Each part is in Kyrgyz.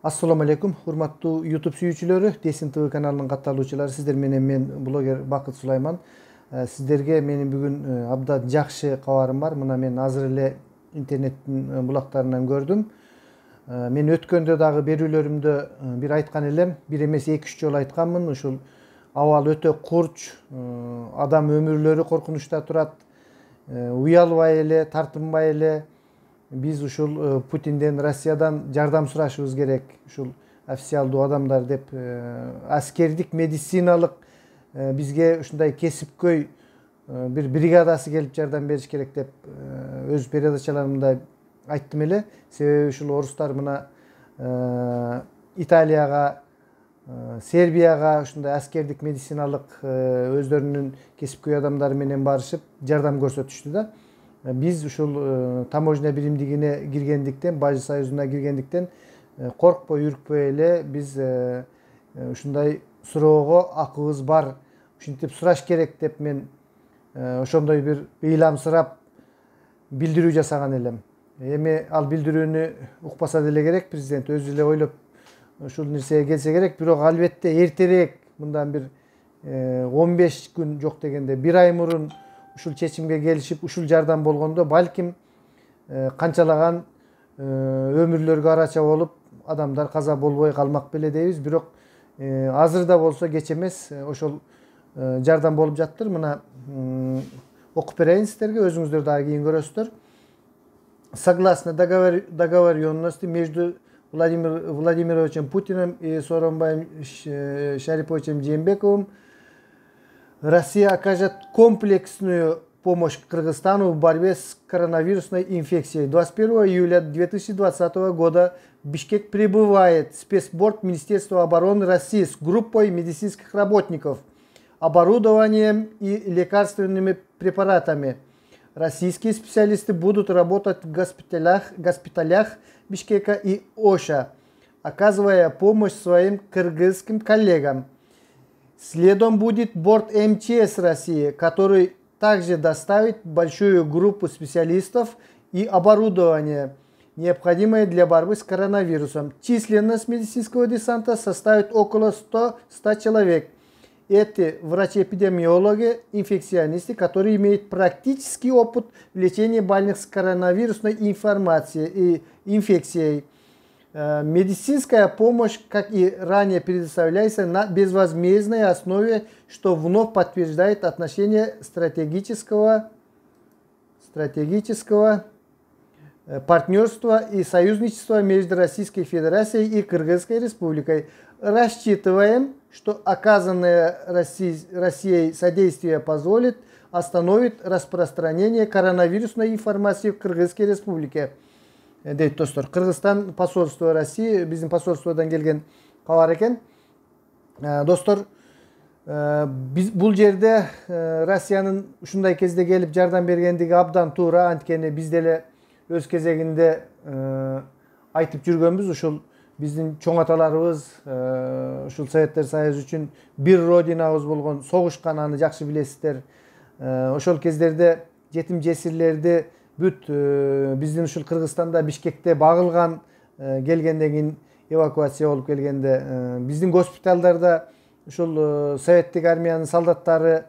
Assalamu alaikum, hurmattуу YouTube sүйүүчүлөрү, Десин ТВ каналынын катталуучулары, сиздер менен мен блогер Бакыт Сулайман. Сиздерге менин бүгүн абдан жакшы кабарым бар. Мына мен азыр эле интернеттин булактарынан көрдүм. Мен өткөндө дагы берүүлөрүмдө бир айткан элем, бир эмес 2-3 жолу айтканмын. Ушул абал өтө курч, адам өмүрлөрү коркунучта турат. Уялбай эле, тартынбай эле биз ушул Путинден, Россиядан жардам сурашыбыз керек. Ушул официалдуу адамдар деп аскердик, медициналык бизге ушундай кесипкөй бир бригадасы келип жардам бериш керек деп өз передачаларымда айттым эле. Себеби ушул орустар мына Италияга, Сербияга ушундай аскердик, медициналык өздөрүнүн кесипкөй адамдары менен барышып жардам көрсөтүштү да. Biz ушул таможня биримдигине киргендиктен, Бажы союзуна киргендиктен коркпой, үркпөй эле биз ушундай суроого акыбыз бар, ушинтип сураш керек деп мен ошондой бир ыйламсырап билдирүү жасаган элем. Эми ал билдирүүнү укпаса деле керек, президент өзү эле ойлоп ушул нерсеге келсе керек, бирок албетте эртерээк, мындан бир 15 күн жок дегенде 1 ай мурун ушул чечимге келишип, ушул жардам болгондо балким канчалаган өмүрлөргө арача болуп, адамдар каза болбой калмак беле дейбиз. Бирок азыр да болсо кеч эмес, ошол жардам болуп жаттыр. Мына окуп берейин сиздерге, өзүңүздөр дагы кийин көрөсүздөр. Согласно договоренности между Владимировичем Путиным и Сооронбаем Шариповичем Жээнбековым, Россия окажет комплексную помощь Кыргызстану в борьбе с коронавирусной инфекцией. 21 июля 2020 года в Бишкек прибывает спецборд Министерства обороны России с группой медицинских работников, оборудованием и лекарственными препаратами. Российские специалисты будут работать в госпиталях Бишкека и Оша, оказывая помощь своим кыргызским коллегам. Следом будет борт МЧС России, который также доставит большую группу специалистов и оборудование, необходимое для борьбы с коронавирусом. Численность медицинского десанта составит около 100 человек. Это врачи-эпидемиологи, инфекционисты, которые имеют практический опыт в лечении больных с коронавирусной инфекцией. Медицинская помощь, как и ранее, предоставляется на безвозмездной основе, что вновь подтверждает отношение стратегического партнерства и союзничества между Российской Федерацией и Кыргызской Республикой. Рассчитываем, что оказанное Россией содействие позволит остановить распространение коронавирусной информации в Кыргызской Республике. Дейт достор, Кыргызстан посольство России, биздин посольстводан келген кабар экен. Достор, бул жерде Россиянын ушундай кезде келип жардам бергендиги абдан туура, анткени биз деле өз кезегинде айтып жүргөнбүз, ушул биздин чоң аталарыбыз ушул Советтер Союзу үчүн бир родинабыз болгон, согушкан, аны жакшы билесиздер. Ошол кездерде жетим жесирлерди бүт биздин ушул Кыргызстанда Бишкекте багылган, келгенден кийин эвакуация болуп келгенде биздин госпиталдарда ушул советтик армиянын солдаттары,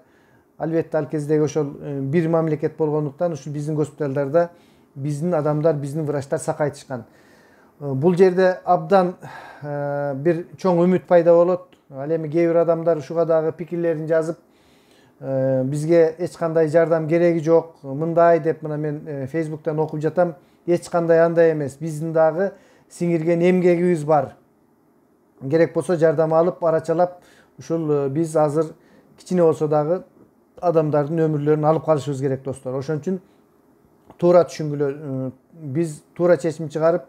албетте ал кездеги ошол бир мамлекет болгондуктан ушул биздин госпиталдарда биздин адамдар, биздин врачтар сакайтышкан. Бул жерде абдан бир чоң үмүт пайда болот. Ал эми кээ бир адамдар ушуга дагы пикирлерин жазып, бизге эч кандай жардам кереги жок, мындай деп, мына мен Facebook'тан окуп жатам. Эч кандай андай эмес. Биздин дагы сиңирген эмгегибиз бар. Керек болсо жардам алып, арачалап, ушул биз азыр кичине болсо дагы адамдардын өмүрлөрүн алып калышыбыз керек достор. Ошон үчүн туура түшүнгүлө, биз туура чечим чыгарып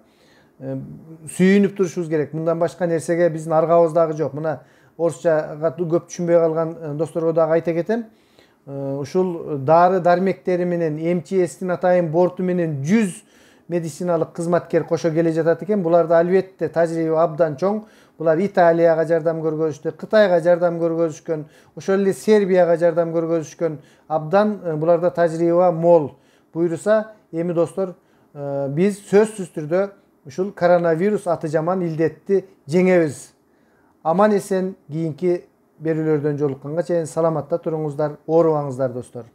сүйүнүп турушубуз керек. Мындан башка нерсеге биздин аргабыз дагы жок. Мына орусчага көп түшүнбөй калган досторго дагы айта кетем. Ушул дары дармектери менен МЧСтин атайын борту менен 100 медициналык кызматкер кошо келе жатат экен. Буларда албетте тажрыйба абдан чоң. Булар Италияга жардам көргөзүштү, Кытайга жардам көргөзүшкөн, ошол эле Сербияга жардам көргөзүшкөн. Абдан буларда тажрыйба мол. Буйруса, эми достор, биз сөзсүз түрдө ушул коронавирус аты жаман илдетти жеңебиз. Аман эсен кийинки берүүлөрдөн жолукканга чейин саламатта туруңуздар, оорубаңыздар достор.